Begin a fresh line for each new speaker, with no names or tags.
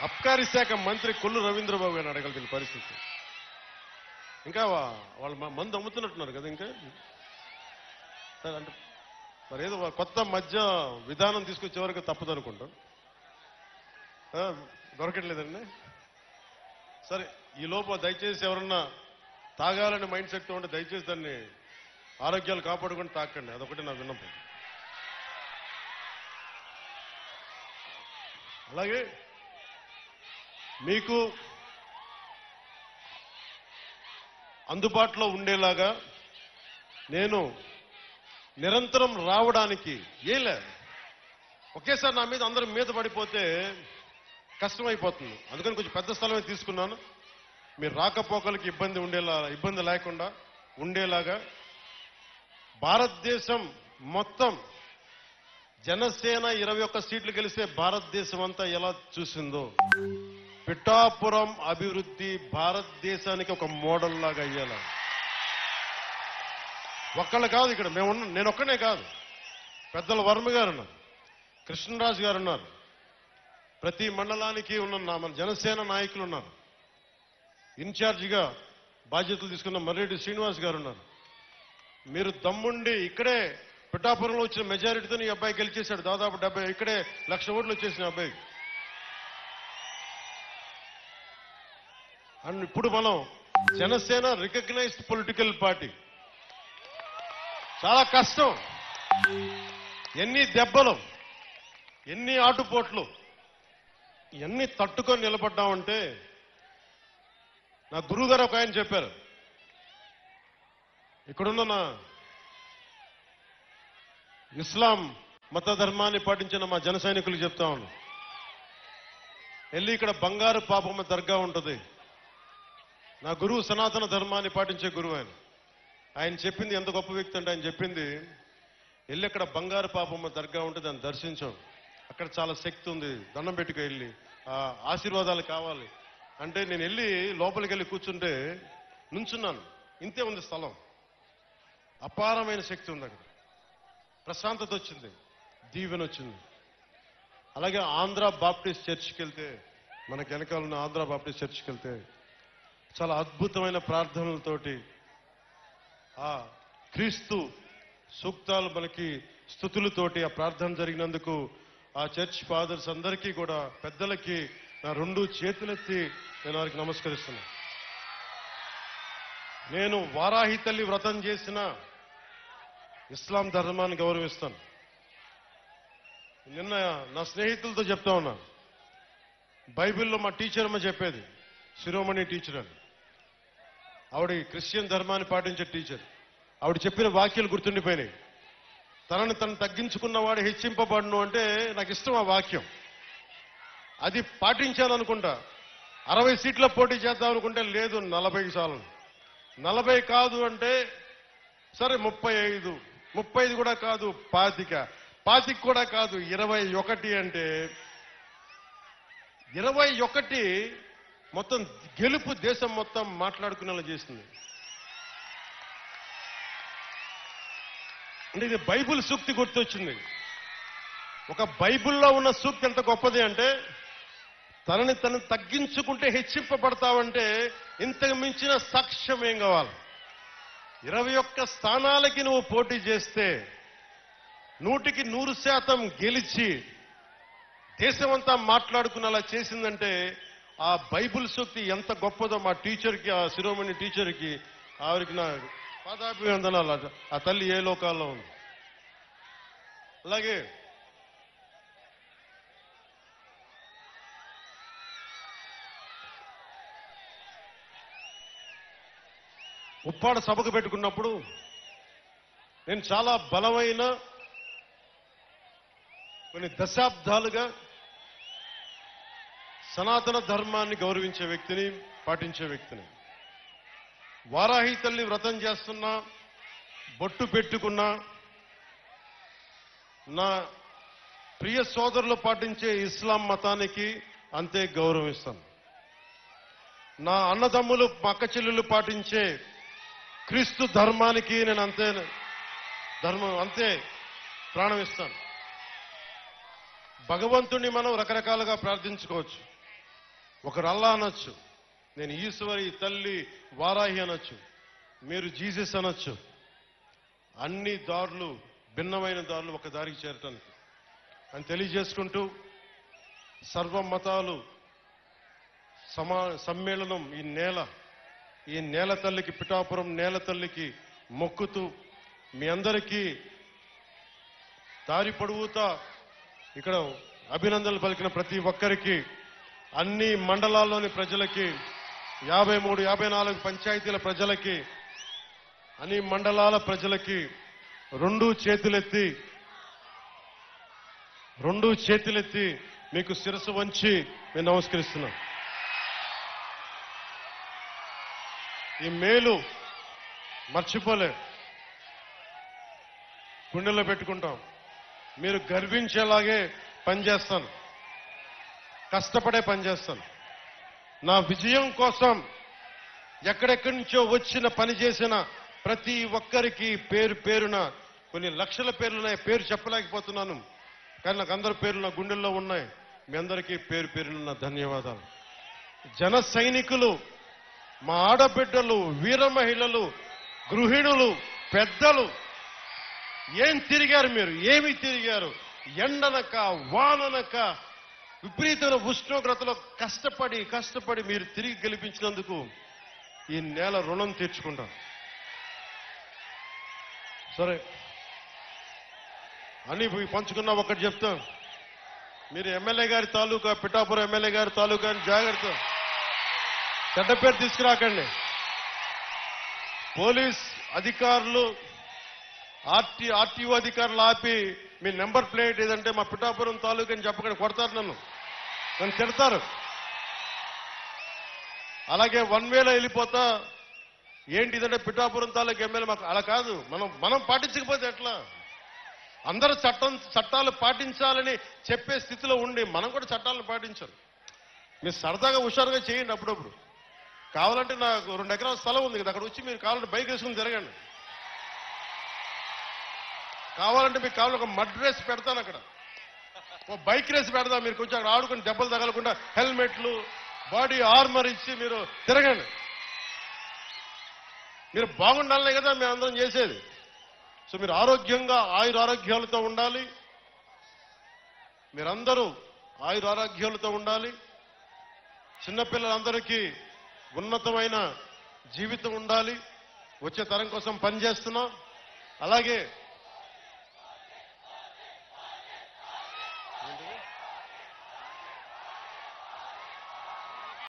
అబ్కారీ శాఖ మంత్రి కొల్లు రవీంద్రబాబు గారిని అడగలిగిన పరిస్థితి. ఇంకా వాళ్ళు మందు అమ్ముతున్నట్టున్నారు కదా. ఇంకా అంటే మరి ఏదో కొత్త మధ్య విధానం తీసుకొచ్చే వరకు తప్పదు అనుకుంటాం. దొరకట్లేదండి. సరే, ఈ లోపు దయచేసి ఎవరన్నా తాగాలని మైండ్ సెట్ ఉంటే దయచేసి దాన్ని ఆరోగ్యాలు కాపాడుకుని తాకండి. అదొకటి నా విన్నపం. అలాగే మీకు అందుబాటులో ఉండేలాగా నేను నిరంతరం రావడానికి ఒకేసారి నా మీద అందరి మీద పడిపోతే కష్టమైపోతుంది. అందుకని కొంచెం పెద్ద స్థలమే తీసుకున్నాను. మీరు రాకపోకలకి ఇబ్బంది లేకుండా ఉండేలాగా భారతదేశం మొత్తం జనసేన 21 సీట్లు గెలిస్తే భారతదేశం అంతా ఎలా చూసిందో పిఠాపురం అభివృద్ధి భారతదేశానికి ఒక మోడల్ లాగా అయ్యేలా. ఒక్కళ్ళు కాదు, ఇక్కడ నేను ఒక్కనే కాదు, పెద్దల వర్మ గారు ఉన్నారు, కృష్ణరాజు గారు ఉన్నారు, ప్రతి మండలానికి ఉన్న మన జనసేన నాయకులు ఉన్నారు, ఇన్ఛార్జిగా బాధ్యతలు తీసుకున్న మర్రెడ్డి శ్రీనివాస్ గారు ఉన్నారు. మీరు దమ్ముండి ఇక్కడే పిఠాపురంలో వచ్చిన మెజారిటీతో ఈ అబ్బాయి గెలిచేశాడు. దాదాపు 70 ఇక్కడే 1,00,000 ఓట్లు వచ్చేసిన అబ్బాయి. అండ్ ఇప్పుడు మనం జనసేన రికగ్నైజ్డ్ పొలిటికల్ పార్టీ. చాలా కష్టం, ఎన్ని దెబ్బలు, ఎన్ని ఆటుపోట్లు, ఇవన్నీ తట్టుకొని నిలబడ్డామంటే నా గురువు గారు ఒక ఆయన చెప్పారు. ఇక్కడున్న నా ఇస్లాం మత ధర్మాన్ని పాటించిన మా జన సైనికులు చెప్తా ఉన్నాను, వెళ్ళి ఇక్కడ బంగారు పాపమ్మ దర్గా ఉంటుంది. నా గురువు సనాతన ధర్మాన్ని పాటించే గురువు ఆయన చెప్పింది ఎంత గొప్ప వ్యక్తి అంటే, ఆయన చెప్పింది వెళ్ళి అక్కడ బంగారు పాపమ్మ దర్గా ఉంటే దాన్ని దర్శించాం, అక్కడ చాలా శక్తి ఉంది, దండం పెట్టుకు వెళ్ళి ఆశీర్వాదాలు కావాలి అంటే నేను వెళ్ళి లోపలికి వెళ్ళి కూర్చుంటే నుంచున్నాను. ఇంతే ఉంది స్థలం, అపారమైన శక్తి ఉంది అక్కడ, ప్రశాంతత వచ్చింది, దీవెన వచ్చింది. అలాగే ఆంధ్ర బాప్టిస్ట్ చర్చ్కి వెళ్తే, మనకి వెనకాల ఉన్న ఆంధ్ర బాప్టిస్ట్ చర్చ్కి వెళ్తే చాలా అద్భుతమైన ప్రార్థనలతోటి ఆ క్రీస్తు సూక్తాలు మనకి స్తుతులతోటి ఆ ప్రార్థన జరిగినందుకు ఆ చర్చ్ ఫాదర్స్ అందరికీ కూడా పెద్దలకి నా 2 చేతులెత్తి నేను వారికి నమస్కరిస్తున్నా. నేను వారాహి తల్లి వ్రతం చేసిన ఇస్లాం ధర్మాన్ని గౌరవిస్తాను. నిన్న నా స్నేహితులతో చెప్తా ఉన్నా, బైబిల్లో మా టీచర్ అమ్మ చెప్పేది, శిరోమణి టీచర్ అని, ఆవిడ క్రిస్టియన్ ధర్మాన్ని పాటించే టీచర్. ఆవిడ చెప్పిన వాక్యాలు గుర్తుండిపోయినాయి. తనను తను తగ్గించుకున్నవాడు హెచ్చింపబడును అంటే నాకు ఇష్టం ఆ వాక్యం. అది పాటించాలనుకుంటా. 60 సీట్ల పోటీ చేద్దాం అనుకుంటే లేదు 40 చాలు, 40 కాదు అంటే సరే 35 కూడా కాదు 25 కూడా కాదు 21 అంటే 21 మొత్తం గెలుపు దేశం మొత్తం మాట్లాడుకునేలా చేసింది. అంటే ఇది బైబిల్ సూక్తి గుర్తొచ్చింది. ఒక బైబిల్లో ఉన్న సూక్తి ఎంత గొప్పది అంటే, తనని తను తగ్గించుకుంటే హెచ్చింపబడతావంటే ఇంతకు మించిన సాక్ష్యం ఏం కావాలి? 21 స్థానాలకి నువ్వు పోటీ చేస్తే 100కి 100% గెలిచి దేశమంతా మాట్లాడుకునేలా చేసిందంటే ఆ బైబిల్ సూక్తి ఎంత గొప్పదో మా టీచర్కి, ఆ శిరోమణి టీచర్కి, ఆవిరికి నా పాదాభివందనాలు. ఆ తల్లి ఏ లోకాల్లో ఉంది. అలాగే ఉప్పాడ సభకు పెట్టుకున్నప్పుడు నేను చాలా బలమైన కొన్ని దశాబ్దాలుగా సనాతన ధర్మాన్ని గౌరవించే వ్యక్తిని, పాటించే వ్యక్తిని. వారాహి తల్లి వ్రతం చేస్తున్నా, బొట్టు పెట్టుకున్నా, నా ప్రియ సోదరులు పాటించే ఇస్లాం మతానికి అంతే గౌరవిస్తాను. నా అన్నదమ్ములు, అక్క చెల్లెలు పాటించే క్రీస్తు ధర్మానికి నేను అంతే ప్రాణం ఇస్తాను. భగవంతుణ్ణి మనం రకరకాలుగా ప్రార్థించుకోవచ్చు. ఒకరు అల్లా అనొచ్చు, నేను ఈశ్వరి, తల్లి, వారాహి అనొచ్చు, మీరు జీసస్ అనొచ్చు. అన్ని దారులు భిన్నమైన దారులు ఒక దారికి చేరటానికి అని తెలియజేసుకుంటూ, సర్వ మతాలు సమ్మేళనం ఈ నేల తల్లికి, పిఠాపురం నేల తల్లికి మొక్కుతూ, మీ అందరికీ దారి పొడవుతా ఇక్కడ అభినందనలు పలికిన ప్రతి ఒక్కరికి, అన్ని మండలాల్లోని ప్రజలకి, 53, 54 పంచాయతీల ప్రజలకి, అన్ని మండలాల ప్రజలకి రెండు చేతులెత్తి మీకు శిరస్సు వంచి నేను నమస్కరిస్తున్నాను. ఈ మేలు మర్చిపోలే, గుండెల్లో పెట్టుకుంటాం. మీరు గర్వించేలాగే పనిచేస్తాను, కష్టపడే పనిచేస్తాను. నా విజయం కోసం ఎక్కడెక్కడి నుంచో వచ్చిన పని చేసిన ప్రతి ఒక్కరికి పేరు పేరున, కొన్ని లక్షల పేర్లున్నాయి, పేరు చెప్పలేకపోతున్నాను, కానీ నాకు అందరి పేర్లు నా గుండెల్లో ఉన్నాయి. మీ అందరికీ పేరు పేరున నా ధన్యవాదాలు. జన సైనికులు, మా ఆడబిడ్డలు, వీర మహిళలు, గృహిణులు, పెద్దలు, ఏం తిరిగారు మీరు, ఏమి తిరిగారు? ఎండనక వాననక విపరీతమైన ఉష్ణోగ్రతలో కష్టపడి మీరు తిరిగి గెలిపించినందుకు ఈ నేల రుణం తీర్చుకుంటాం. సరే అని పంచుకున్నా ఒకటి చెప్తాం, మీరు ఎమ్మెల్యే గారి తాలూకా, పిఠాపురం ఎమ్మెల్యే గారి తాలూకా అని జాగ్రత్త, చెడ్డ పేరు తీసుకురాకండి. పోలీస్ అధికారులు, ఆర్టీఓ అధికారులు ఆపి మీ నెంబర్ ప్లేట్ ఏదంటే మా పిఠాపురం తాలూకా అని చెప్పకండి, కొడతారు, నన్ను తిడతారు. అలాగే 1 వేలో వెళ్ళిపోతా ఏంటిదంటే పిఠాపురం తాలూకా ఎమ్మెల్యే మాకు, అలా కాదు. మనం పాటించకపోతే ఎట్లా? అందరూ చట్టాలు పాటించాలని చెప్పే స్థితిలో ఉండి మనం కూడా చట్టాలను పాటించాలి. మీరు సరదాగా హుషారుగా చేయండి అప్పుడప్పుడు. కావాలంటే నాకు 2 ఎకరాల స్థలం ఉంది కదా, అక్కడ వచ్చి మీరు కావాలంటే బైక్ వేసుకుని తిరగండి. కావాలంటే మీకు కావాలంటే ఒక మడ్ రేస్ పెడతాను, అక్కడ ఓ బైక్ రేస్ పెడతాం. మీరు కొంచెం అక్కడ ఆడుకుని దెబ్బలు తగలకుండా హెల్మెట్లు, బాడీ ఆర్మర్ ఇచ్చి మీరు తిరగండి. మీరు బాగుండాలనే కదా మేము అందరం చేసేది. సో మీరు ఆరోగ్యంగా ఆయురారోగ్యాలతో ఉండాలి, మీరందరూ ఆయురారోగ్యాలతో ఉండాలి. చిన్నపిల్లలందరికీ ఉన్నతమైన జీవితం ఉండాలి. వచ్చే తరం కోసం పనిచేస్తున్నాం. అలాగే